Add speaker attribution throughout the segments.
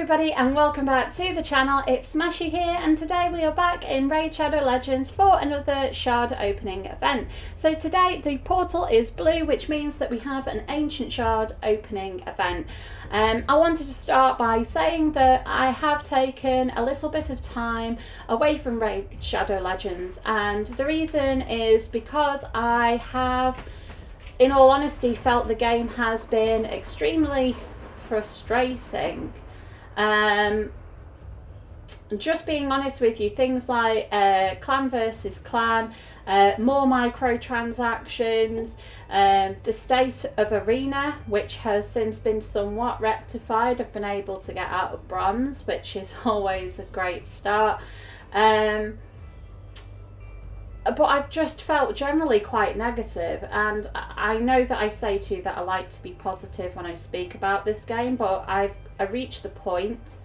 Speaker 1: everybody and welcome back to the channel. It's Smashy here and today we are back in Raid Shadow Legends for another shard opening event. So today the portal is blue, which means that we have an ancient shard opening event. I wanted to start by saying that I have taken a little bit of time away from Raid Shadow Legends, and the reason is because I have, in all honesty, felt the game has been extremely frustrating. Just being honest with you, things like clan versus clan, more microtransactions, the state of arena, which has since been somewhat rectified. I've been able to get out of bronze, which is always a great start. But I've just felt generally quite negative, and I know that I say to you that I like to be positive when I speak about this game, but I reached the point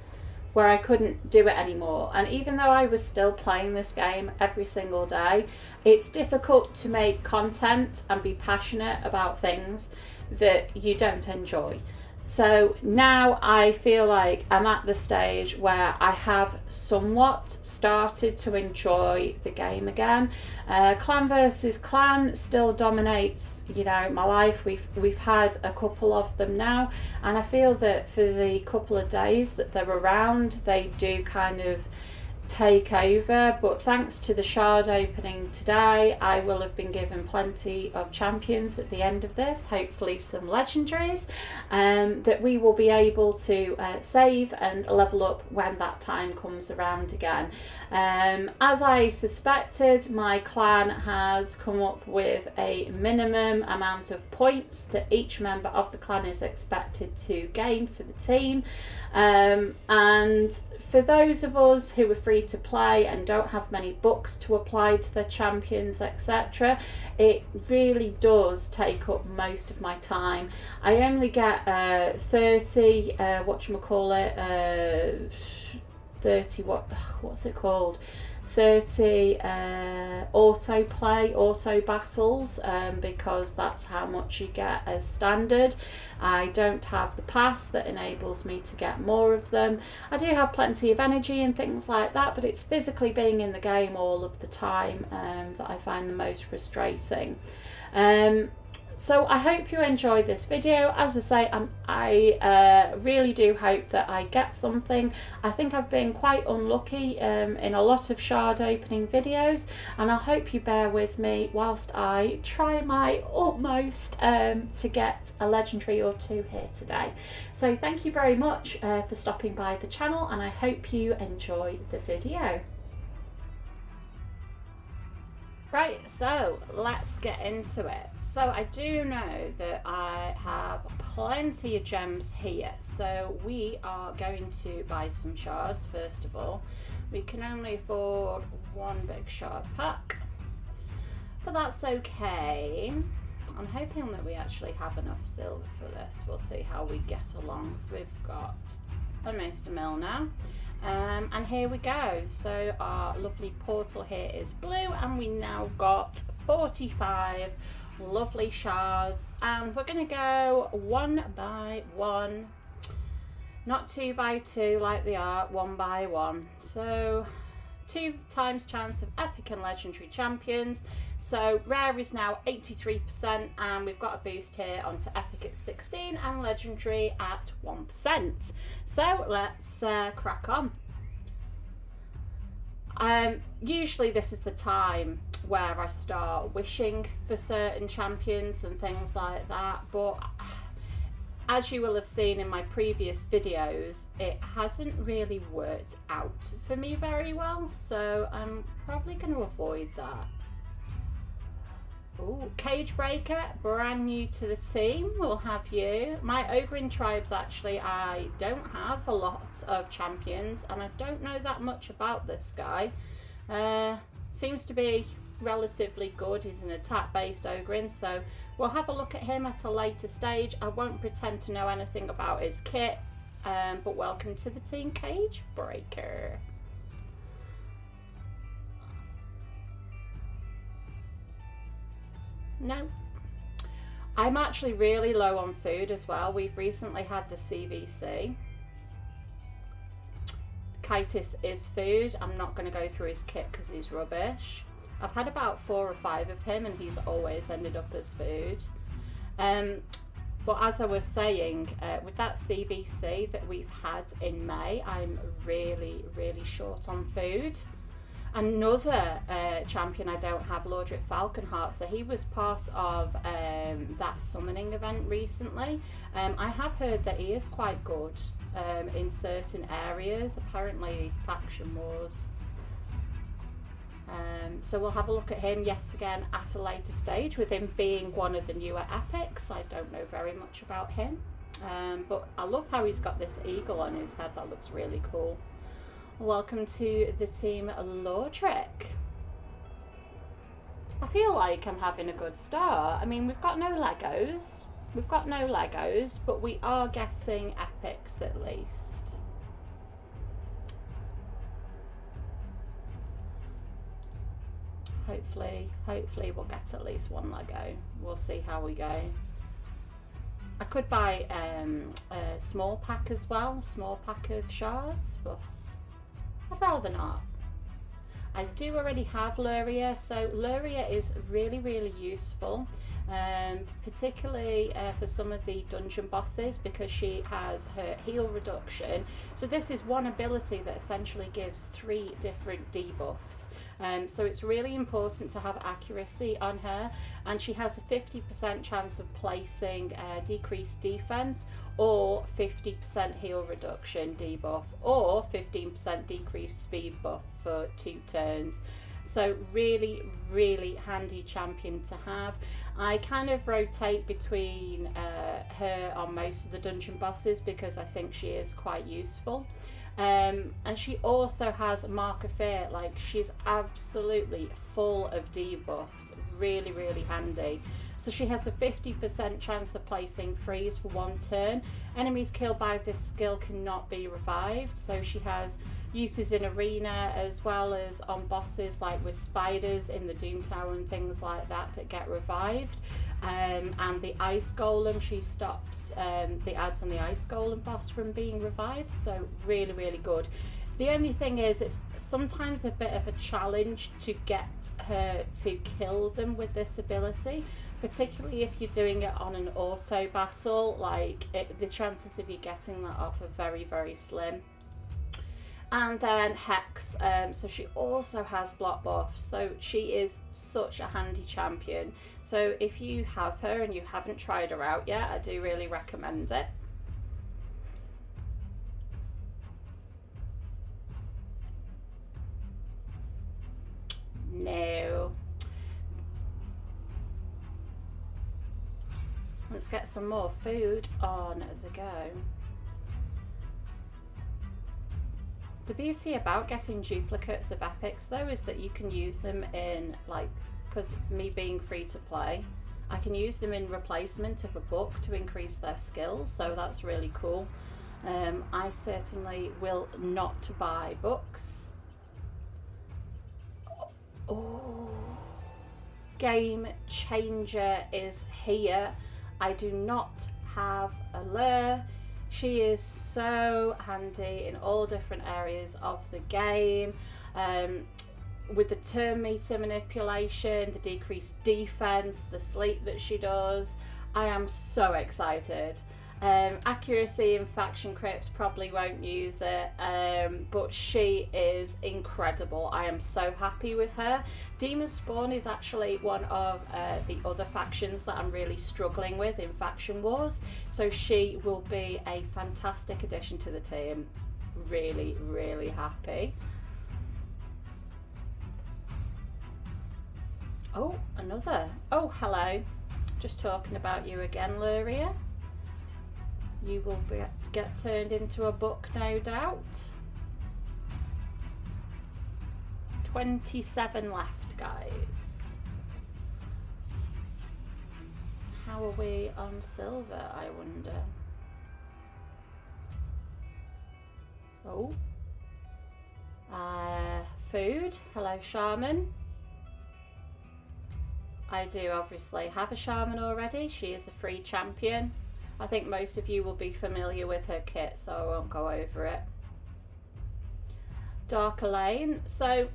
Speaker 1: where I couldn't do it anymore. And even though I was still playing this game every single day, it's difficult to make content and be passionate about things that you don't enjoy. So now I feel like I'm at the stage where I have somewhat started to enjoy the game again. Clan versus clan still dominates, you know, my life. We've had a couple of them now, and I feel that for the couple of days that they're around, they do kind of take over. But thanks to the shard opening today, I will have been given plenty of champions at the end of this, hopefully some legendaries, that we will be able to save and level up when that time comes around again. As I suspected, my clan has come up with a minimum amount of points that each member of the clan is expected to gain for the team, and for those of us who are free to play and don't have many books to apply to their champions, etc., it really does take up most of my time. I only get 30 what's it called, 30 auto battles, because that's how much you get as standard. I don't have the pass that enables me to get more of them. I do have plenty of energy and things like that, but it's physically being in the game all of the time that I find the most frustrating. So I hope you enjoyed this video. As I say, I really do hope that I get something. I think I've been quite unlucky in a lot of shard opening videos, and I hope you bear with me whilst I try my utmost to get a legendary or two here today. So thank you very much for stopping by the channel, and I hope you enjoy the video. Right, so let's get into it. So I do know that I have plenty of gems here, so we are going to buy some shards first of all. We can only afford one big shard pack, but that's okay. I'm hoping that we actually have enough silver for this. We'll see how we get along. So we've got almost a mil now. And here we go. So our lovely portal here is blue, and we now got 45 lovely shards, and we're going to go one by one, not 2 by 2 like they are, 1 by 1. So 2 times chance of epic and legendary champions. So rare is now 83%, and we've got a boost here onto epic at 16 and legendary at 1%. So let's crack on. Usually this is the time where I start wishing for certain champions and things like that, but as you will have seen in my previous videos, it hasn't really worked out for me very well, so I'm probably going to avoid that. Ooh, Cage Breaker, brand new to the team, we'll have you. My Ogrin tribes, actually, I don't have a lot of champions, and I don't know that much about this guy. Seems to be relatively good. He's an attack-based Ogrin, so we'll have a look at him at a later stage. I won't pretend to know anything about his kit, but welcome to the team, Cage Breaker. No. I'm actually really low on food as well. We've recently had the CVC. Bronchitis is food. I'm not going to go through his kit because he's rubbish. I've had about 4 or 5 of him and he's always ended up as food. But as I was saying, with that CVC that we've had in May, I'm really, really short on food. Another champion I don't have, Lordric Falconheart, so he was part of that summoning event recently. I have heard that he is quite good in certain areas, apparently faction wars. So we'll have a look at him yet again at a later stage, with him being one of the newer epics. I don't know very much about him, but I love how he's got this eagle on his head. That looks really cool. Welcome to the team, Lordric. I feel like I'm having a good start. I mean, we've got no Legos. But we are getting epics at least. Hopefully we'll get at least 1 Lego. We'll see how we go. I could buy a small pack as well, small pack of shards, but I'd rather not. I do already have Luria, so Luria is really, really useful, particularly for some of the dungeon bosses, because she has her heal reduction. So this is one ability that essentially gives 3 different debuffs. So it's really important to have accuracy on her, and she has a 50% chance of placing decreased defense, or 50% heal reduction debuff, or 15% decreased speed buff for 2 turns. So really, really handy champion to have. I kind of rotate between her on most of the dungeon bosses because I think she is quite useful. And she also has Mark of Fear. Like, she's absolutely full of debuffs, really, really handy. So she has a 50% chance of placing freeze for 1 turn. Enemies killed by this skill cannot be revived. So she has uses in arena as well as on bosses, like with spiders in the Doom Tower and things like that get revived. And the Ice Golem, she stops the ads on the Ice Golem boss from being revived. So really, really good. The only thing is, it's sometimes a bit of a challenge to get her to kill them with this ability, particularly if you're doing it on an auto battle. Like, the chances of you getting that off are very, very slim. And then Hex, so she also has block buffs, so she is such a handy champion. So if you have her and you haven't tried her out yet, I do really recommend it. No. Let's get some more food on the go. The beauty about getting duplicates of epics though is that you can use them in, like, because me being free to play, I can use them in replacement of a book to increase their skills, so that's really cool. I certainly will not buy books. Oh, Game Changer is here. I do not have a lure. She is so handy in all different areas of the game. With the turn meter manipulation, the decreased defense, the sleep that she does, I am so excited. Accuracy in faction crypts, probably won't use it, but she is incredible. I am so happy with her. Demon Spawn is actually one of the other factions that I'm really struggling with in Faction Wars, so she will be a fantastic addition to the team. Really, really happy. Oh, another. Oh, hello. Just talking about you again, Luria. You will get turned into a book, no doubt. 27 left, guys. How are we on silver, I wonder? Oh. Food. Hello, Shaman. I do obviously have a Shaman already. She is a free champion. I think most of you will be familiar with her kit, so I won't go over it. Dark Elaine. So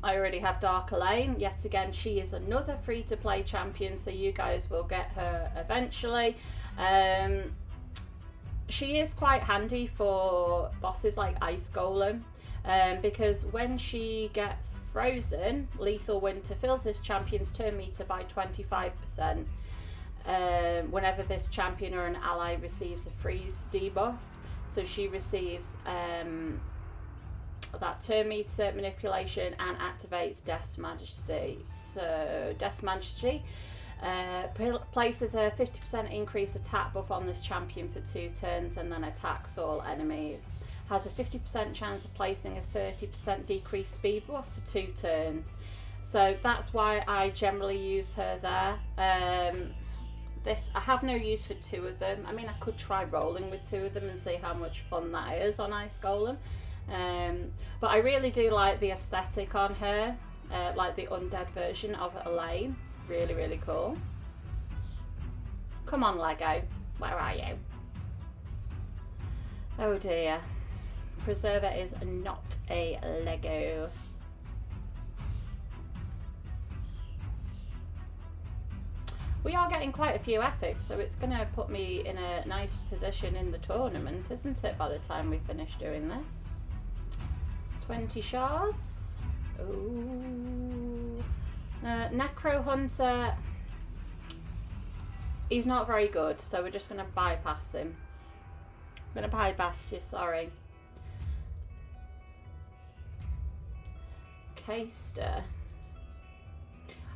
Speaker 1: I already have Dark Elaine. Yet again, she is another free-to-play champion, so you guys will get her eventually. She is quite handy for bosses like Ice Golem, because when she gets frozen, Lethal Winter fills this champion's turn meter by 25%. Whenever this champion or an ally receives a freeze debuff, so she receives that turn meter manipulation and activates Death's Majesty. So Death's Majesty places a 50% increase attack buff on this champion for 2 turns and then attacks all enemies. Has a 50% chance of placing a 30% decreased speed buff for 2 turns. So that's why I generally use her there. This, I have no use for 2 of them. I mean, I could try rolling with 2 of them and see how much fun that is on Ice Golem. But I really do like the aesthetic on her, like the undead version of Elaine. Really, really cool. Come on, Lego. Where are you? Oh dear. Preserver is not a Lego. We are getting quite a few epics, so it's going to put me in a nice position in the tournament, isn't it, by the time we finish doing this? 20 shards. Ooh. Necro Hunter, he's not very good, so we're just going to bypass him. I'm going to bypass you, sorry. Caster.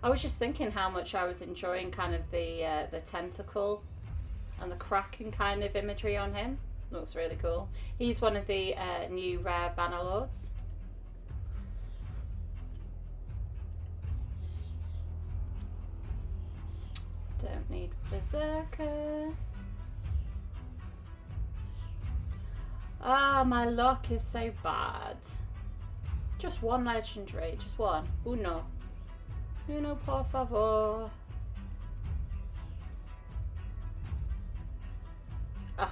Speaker 1: I was just thinking how much I was enjoying kind of the tentacle and the cracking kind of imagery on him. Looks really cool. He's one of the new rare Bannerlords. Don't need Berserker. Ah, my luck is so bad. Just one legendary, just one. Uno. Uno, por favor. Ugh,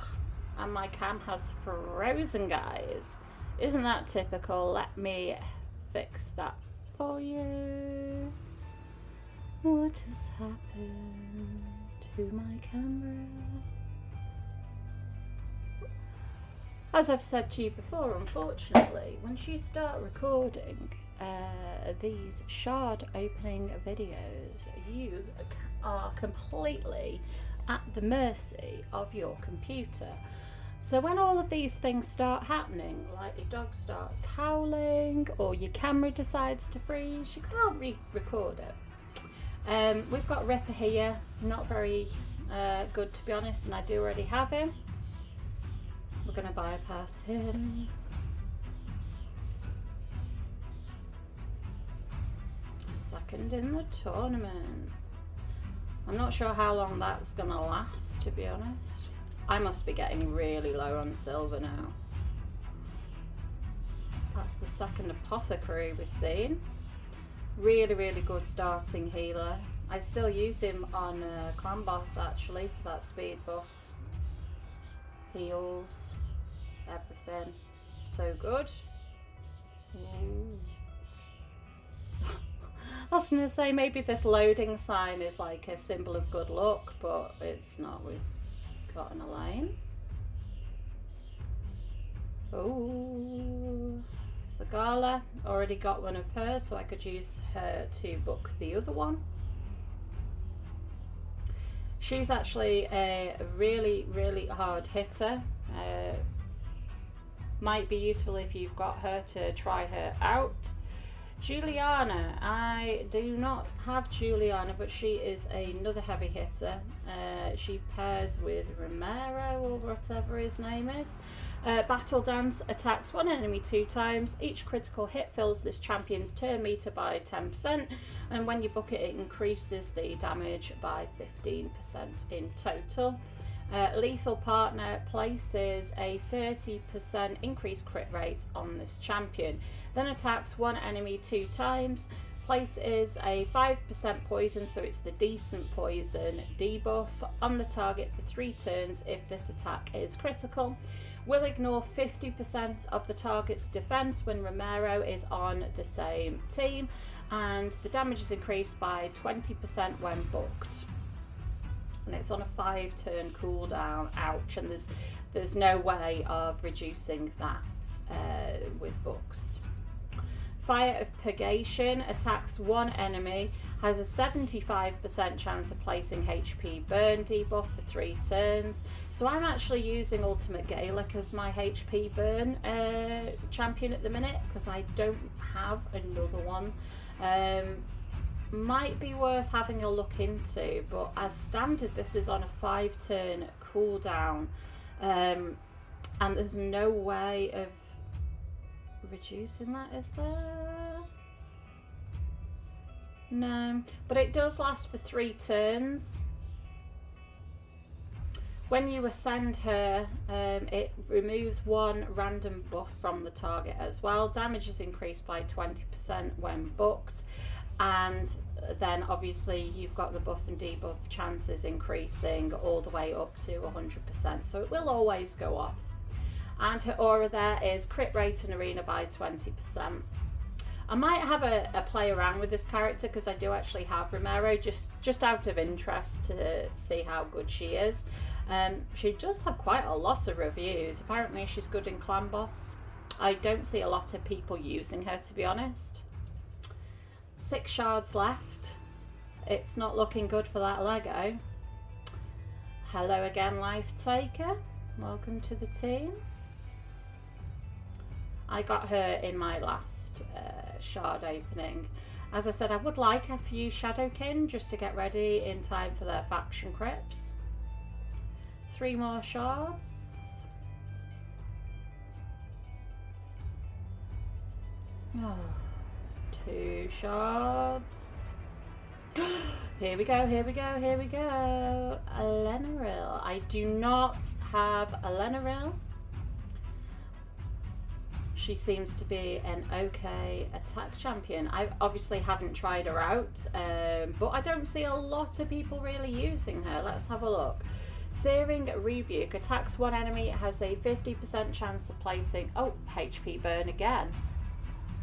Speaker 1: and my cam has frozen, guys. Isn't that typical? Let me fix that for you. What has happened to my camera? As I've said to you before, unfortunately, once you start recording these shard opening videos, you are completely at the mercy of your computer. So when all of these things start happening, like your dog starts howling or your camera decides to freeze, you can't re-record it. We've got Ripper here, not very good to be honest, and I do already have him. We're going to bypass him. Second in the tournament. I'm not sure how long that's going to last, to be honest. I must be getting really low on silver now. That's the second apothecary we've seen. Really, really good starting healer. I still use him on Clan Boss actually for that speed buff. Heals, everything. So good. Ooh. I was going to say maybe this loading sign is like a symbol of good luck, but it's not. We've got an Elaine. Oh, Sagala. Already got one of her, so I could use her to book the other one. She's actually a really, really hard hitter. Might be useful if you've got her to try her out. Juliana, I do not have Juliana, but she is another heavy hitter. She pairs with Romero or whatever his name is. Battle Dance attacks one enemy 2 times. Each critical hit fills this champion's turn meter by 10%, and when you book it, it increases the damage by 15% in total. Lethal Partner places a 30% increased crit rate on this champion, then attacks one enemy 2 times, places a 5% poison, so it's the decent poison debuff on the target for 3 turns if this attack is critical. Will ignore 50% of the target's defense when Romero is on the same team, and the damage is increased by 20% when booked. And it's on a 5-turn cooldown. Ouch! And there's no way of reducing that with books. Fire of Purgation attacks one enemy, has a 75% chance of placing HP burn debuff for 3 turns. So I'm actually using Ultimate Gaelic as my HP burn champion at the minute because I don't have another one. Might be worth having a look into, but as standard this is on a 5-turn cooldown, and there's no way of reducing that, is there? No, but it does last for 3 turns. When you ascend her, it removes 1 random buff from the target as well. Damage is increased by 20% when booked, and then obviously you've got the buff and debuff chances increasing all the way up to 100%, so it will always go off. And her aura there is crit rate in arena by 20%. I might have a play around with this character because I do actually have Romero, just out of interest to see how good she is. She does have quite a lot of reviews. Apparently she's good in Clan Boss. I don't see a lot of people using her, to be honest. 6 shards left. It's not looking good for that Lego. Hello again, Life Taker. Welcome to the team. I got her in my last shard opening. As I said, I would like a few Shadowkin just to get ready in time for their faction crypts. 3 more shards. Oh, 2 shards. Here we go, here we go, here we go. Elenaril. I do not have Elenaril. She seems to be an okay attack champion. I obviously haven't tried her out, but I don't see a lot of people really using her. Let's have a look. Searing Rebuke attacks one enemy, has a 50% chance of placing, oh, HP burn again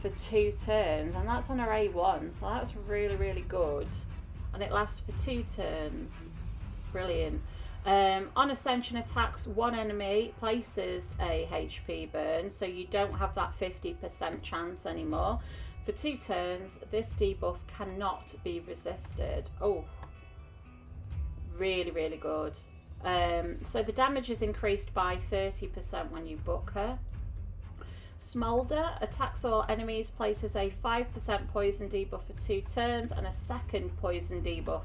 Speaker 1: for 2 turns, and that's on her A1, so that's really, really good. And it lasts for 2 turns. Brilliant. On Ascension attacks, one enemy places a HP burn, so you don't have that 50% chance anymore. For 2 turns, this debuff cannot be resisted. Oh, really, really good. So the damage is increased by 30% when you book her. Smolder attacks all enemies, places a 5% poison debuff for 2 turns and a second poison debuff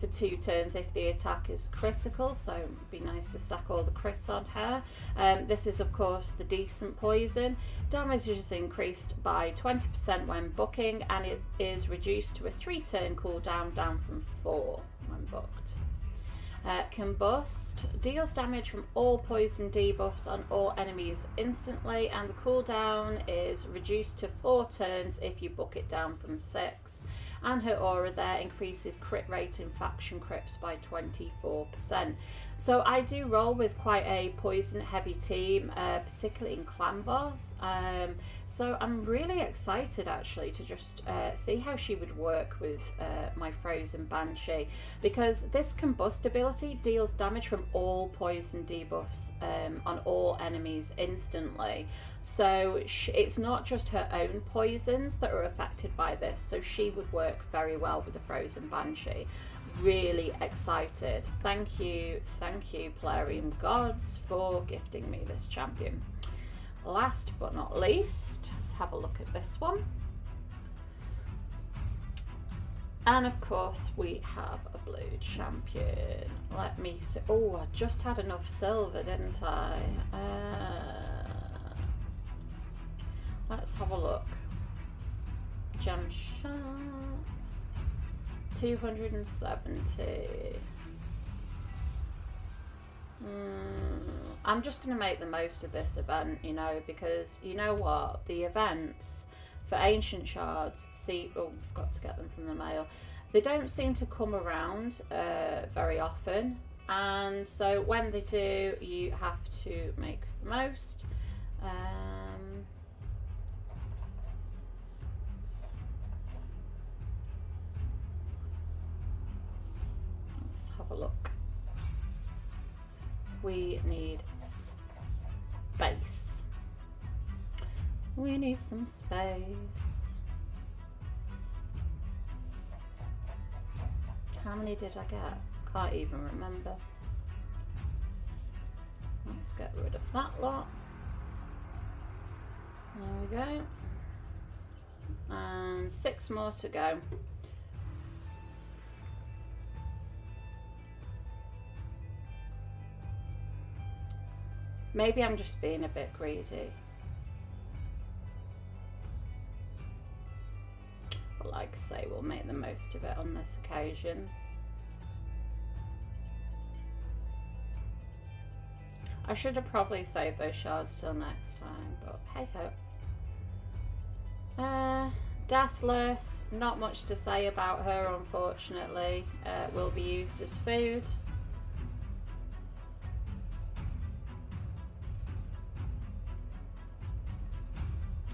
Speaker 1: for 2 turns if the attack is critical, so it'd be nice to stack all the crit on her. This is of course the decent poison. Damage is increased by 20% when booking, and it is reduced to a 3-turn cooldown, down from 4 when booked. Combust deals damage from all poison debuffs on all enemies instantly, and the cooldown is reduced to 4 turns if you book it down from 6. And her aura there increases crit rate in faction crypts by 24%. So I do roll with quite a poison heavy team, particularly in Clan Boss. So I'm really excited actually to just see how she would work with my Frozen Banshee, because this Combust ability deals damage from all poison debuffs on all enemies instantly. So it's not just her own poisons that are affected by this, so she would work very well with the Frozen Banshee. Really excited. Thank you, Plarium Gods, for gifting me this champion. Last but not least, let's have a look at this one. And of course we have a blue champion. Let me see. Oh, I just had enough silver, didn't I? Let's have a look. Gem shot. 270. I'm just going to make the most of this event, you know, because you know what? The events for Ancient Shards, oh, we've got to get them from the mail. They don't seem to come around very often. And so when they do, you have to make the most. Let's have a look. We need space. We need some space. How many did I get? Can't even remember. Let's get rid of that lot. There we go. And 6 more to go. Maybe I'm just being a bit greedy. But like I say, we'll make the most of it on this occasion. I should have probably saved those shards till next time, but hey ho. Deathless, not much to say about her, unfortunately. Will be used as food.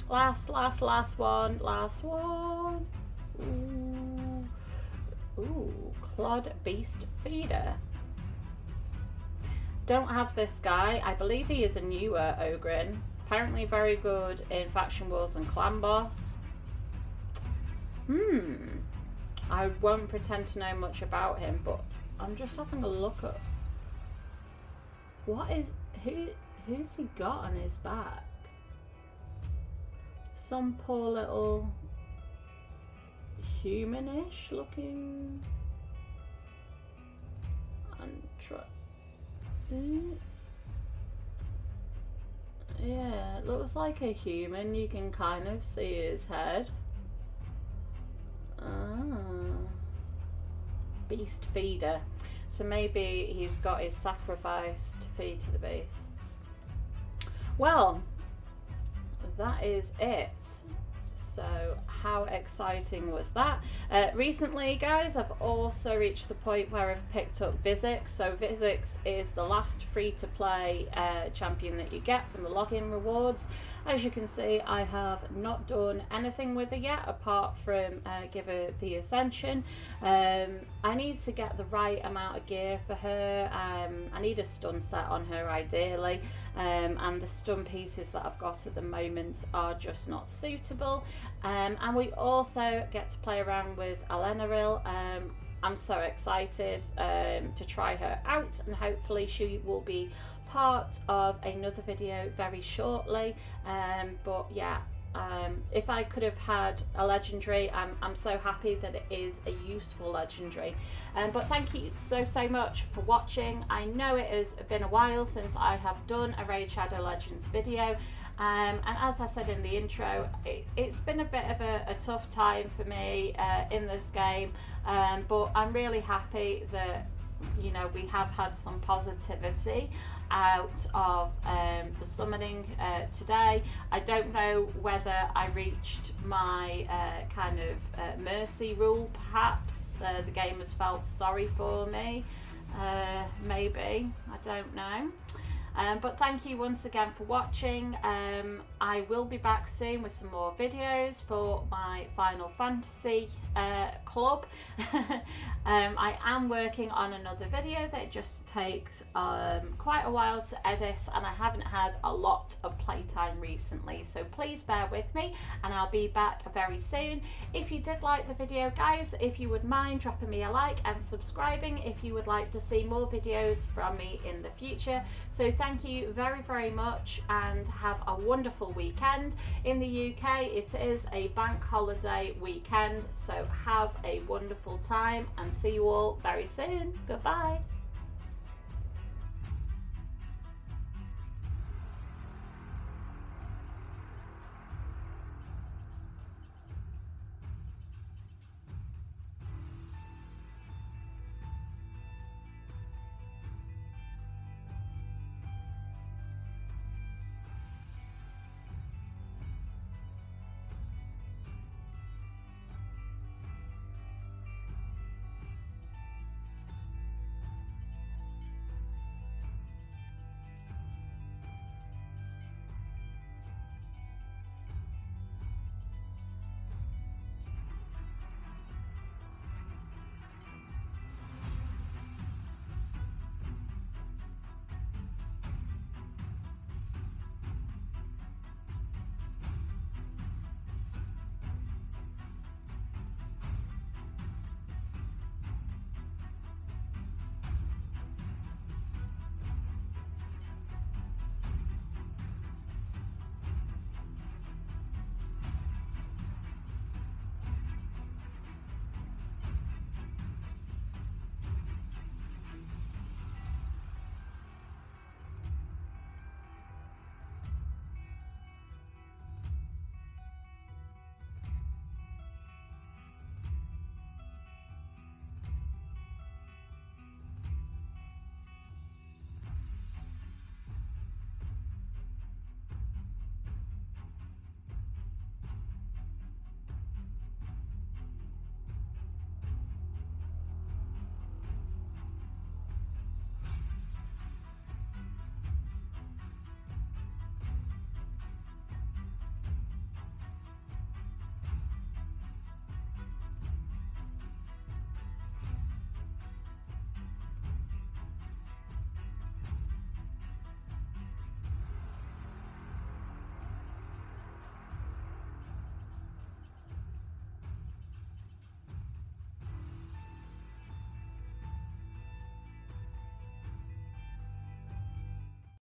Speaker 1: Last one. Ooh, Clod Beast Feeder. Don't have this guy. I believe he is a newer Ogrin. Apparently very good in Faction Wars and Clan Boss. I won't pretend to know much about him, but I'm just having a look at who's he got on his back? Some poor little humanish looking yeah, it looks like a human. You can kind of see his head. Beast feeder. So maybe he's got his sacrifice to feed to the beasts. Well, that is it. So how exciting was that? Recently, guys, I've also reached the point where I've picked up Vizix. So Vizix is the last free-to-play champion that you get from the login rewards. As you can see, I have not done anything with her yet, apart from give her the Ascension. I need to get the right amount of gear for her. I need a stun set on her, ideally. And the stun pieces that I've got at the moment are just not suitable. And we also get to play around with Alenaril. I'm so excited to try her out, and hopefully she will be part of another video very shortly. But yeah, if I could have had a legendary, I'm so happy that it is a useful legendary. But thank you so much for watching. I know it has been a while since I have done a Raid Shadow Legends video, and as I said in the intro, it's been a bit of a tough time for me in this game, but I'm really happy that, you know, we have had some positivity out of the summoning today. I don't know whether I reached my kind of mercy rule, perhaps. The game has felt sorry for me, maybe, I don't know. But thank you once again for watching. I will be back soon with some more videos for my Final Fantasy club. I am working on another video that just takes quite a while to edit, and I haven't had a lot of playtime recently, so please bear with me, and I'll be back very soon. If you did like the video, guys, if you would mind dropping me a like and subscribing if you would like to see more videos from me in the future. So thank you very much, and have a wonderful weekend. In the UK it is a bank holiday weekend, so have a wonderful time, and see you all very soon. Goodbye.